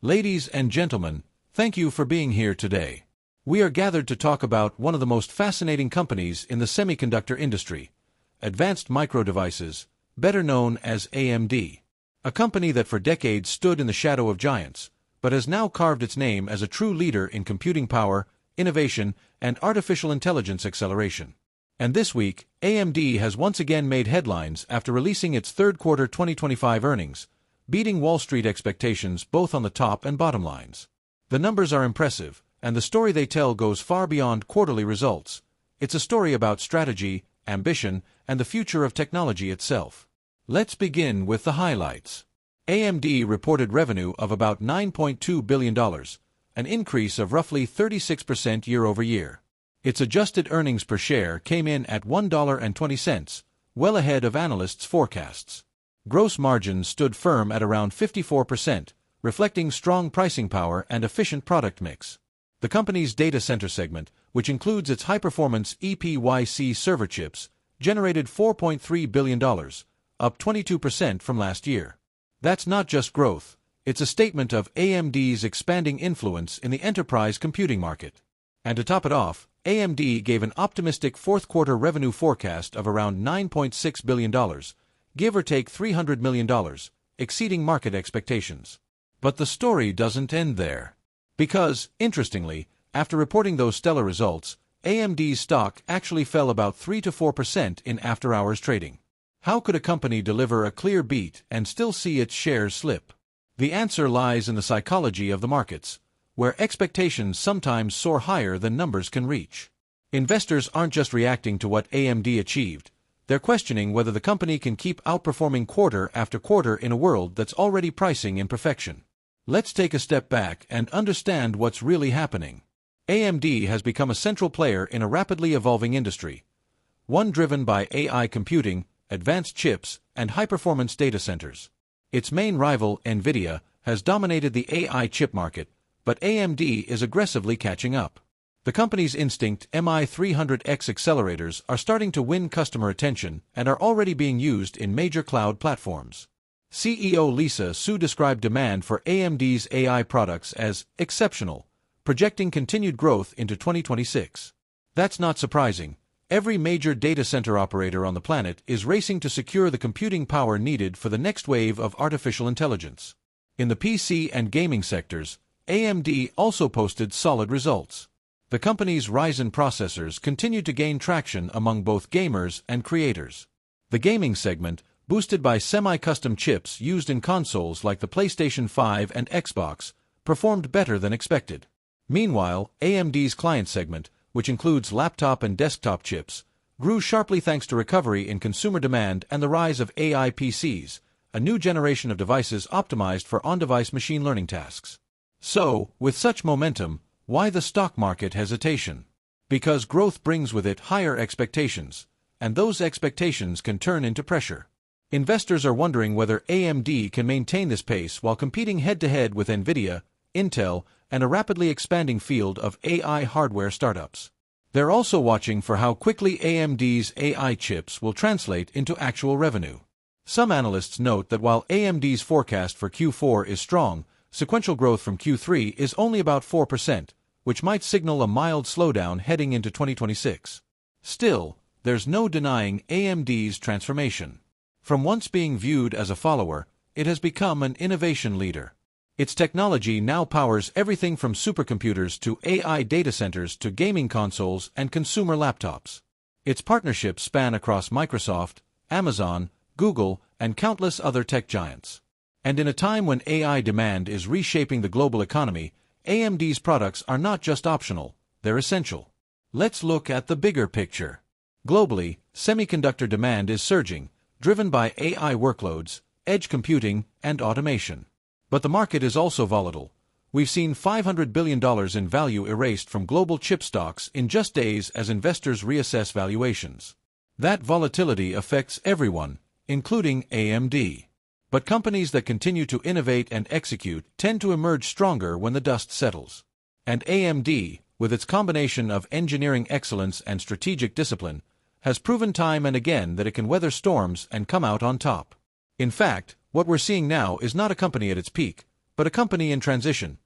Ladies and gentlemen, thank you for being here today. We are gathered to talk about one of the most fascinating companies in the semiconductor industry, Advanced Micro Devices, better known as AMD. A company that for decades stood in the shadow of giants, but has now carved its name as a true leader in computing power, innovation, and artificial intelligence acceleration. And this week, AMD has once again made headlines after releasing its third quarter 2025 earnings, beating Wall Street expectations both on the top and bottom lines. The numbers are impressive, and the story they tell goes far beyond quarterly results. It's a story about strategy, ambition, and the future of technology itself. Let's begin with the highlights. AMD reported revenue of about $9.2 billion, an increase of roughly 36% year-over-year. Its adjusted earnings per share came in at $1.20, well ahead of analysts' forecasts. Gross margins stood firm at around 54%, reflecting strong pricing power and efficient product mix. The company's data center segment, which includes its high-performance EPYC server chips, generated $4.3 billion, up 22% from last year. That's not just growth, it's a statement of AMD's expanding influence in the enterprise computing market. And to top it off, AMD gave an optimistic fourth-quarter revenue forecast of around $9.6 billion, give or take $300 million, exceeding market expectations. But the story doesn't end there. Because, interestingly, after reporting those stellar results, AMD's stock actually fell about 3 to 4% in after-hours trading. How could a company deliver a clear beat and still see its shares slip? The answer lies in the psychology of the markets, where expectations sometimes soar higher than numbers can reach. Investors aren't just reacting to what AMD achieved, they're questioning whether the company can keep outperforming quarter after quarter in a world that's already pricing in perfection. Let's take a step back and understand what's really happening. AMD has become a central player in a rapidly evolving industry, one driven by AI computing, advanced chips, and high-performance data centers. Its main rival, Nvidia, has dominated the AI chip market, but AMD is aggressively catching up. The company's Instinct MI300X accelerators are starting to win customer attention and are already being used in major cloud platforms. CEO Lisa Su described demand for AMD's AI products as exceptional, projecting continued growth into 2026. That's not surprising. Every major data center operator on the planet is racing to secure the computing power needed for the next wave of artificial intelligence. In the PC and gaming sectors, AMD also posted solid results. The company's Ryzen processors continued to gain traction among both gamers and creators. The gaming segment, boosted by semi-custom chips used in consoles like the PlayStation 5 and Xbox, performed better than expected. Meanwhile, AMD's client segment, which includes laptop and desktop chips, grew sharply thanks to recovery in consumer demand and the rise of AI PCs, a new generation of devices optimized for on-device machine learning tasks. So, with such momentum, why the stock market hesitation? Because growth brings with it higher expectations, and those expectations can turn into pressure. Investors are wondering whether AMD can maintain this pace while competing head-to-head with Nvidia, Intel, and a rapidly expanding field of AI hardware startups. They're also watching for how quickly AMD's AI chips will translate into actual revenue. Some analysts note that while AMD's forecast for Q4 is strong, sequential growth from Q3 is only about 4%, which might signal a mild slowdown heading into 2026. Still, there's no denying AMD's transformation. From once being viewed as a follower, it has become an innovation leader. Its technology now powers everything from supercomputers to AI data centers to gaming consoles and consumer laptops. Its partnerships span across Microsoft, Amazon, Google, and countless other tech giants. And in a time when AI demand is reshaping the global economy, AMD's products are not just optional, they're essential. Let's look at the bigger picture. Globally, semiconductor demand is surging, driven by AI workloads, edge computing, and automation. But the market is also volatile. We've seen $500 billion in value erased from global chip stocks in just days as investors reassess valuations. That volatility affects everyone, including AMD. But companies that continue to innovate and execute tend to emerge stronger when the dust settles. And AMD, with its combination of engineering excellence and strategic discipline, has proven time and again that it can weather storms and come out on top. In fact, what we're seeing now is not a company at its peak, but a company in transition,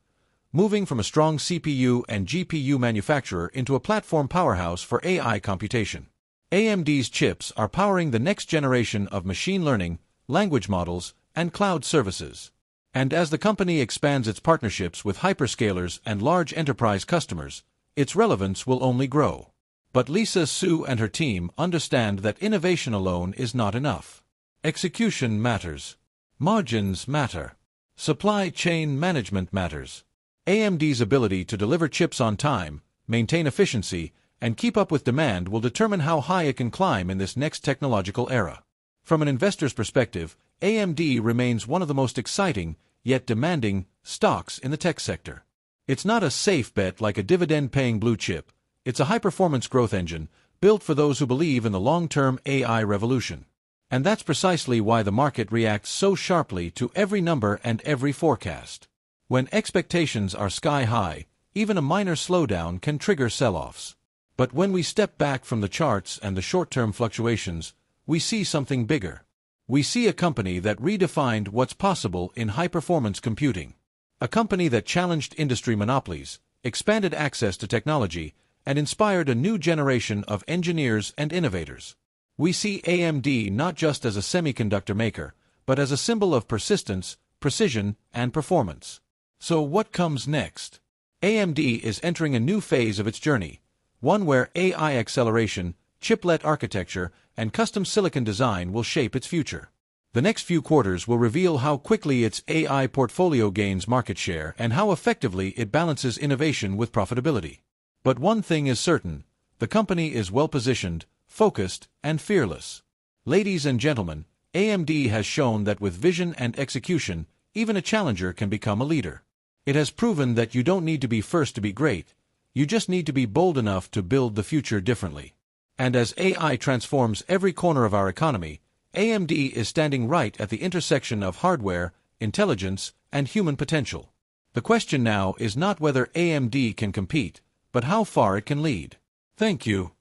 moving from a strong CPU and GPU manufacturer into a platform powerhouse for AI computation. AMD's chips are powering the next generation of machine learning, language models, and cloud services. And as the company expands its partnerships with hyperscalers and large enterprise customers, its relevance will only grow. But Lisa Su and her team understand that innovation alone is not enough. Execution matters. Margins matter. Supply chain management matters. AMD's ability to deliver chips on time, maintain efficiency, and keep up with demand will determine how high it can climb in this next technological era. From an investor's perspective, AMD remains one of the most exciting, yet demanding, stocks in the tech sector. It's not a safe bet like a dividend-paying blue chip. It's a high-performance growth engine, built for those who believe in the long-term AI revolution. And that's precisely why the market reacts so sharply to every number and every forecast. When expectations are sky-high, even a minor slowdown can trigger sell-offs. But when we step back from the charts and the short-term fluctuations, we see something bigger. We see a company that redefined what's possible in high-performance computing. A company that challenged industry monopolies, expanded access to technology, and inspired a new generation of engineers and innovators. We see AMD not just as a semiconductor maker, but as a symbol of persistence, precision, and performance. So what comes next? AMD is entering a new phase of its journey, one where AI acceleration, chiplet architecture, and custom silicon design will shape its future. The next few quarters will reveal how quickly its AI portfolio gains market share and how effectively it balances innovation with profitability. But one thing is certain, the company is well-positioned, focused, and fearless. Ladies and gentlemen, AMD has shown that with vision and execution, even a challenger can become a leader. It has proven that you don't need to be first to be great, you just need to be bold enough to build the future differently. And as AI transforms every corner of our economy, AMD is standing right at the intersection of hardware, intelligence, and human potential. The question now is not whether AMD can compete, but how far it can lead. Thank you.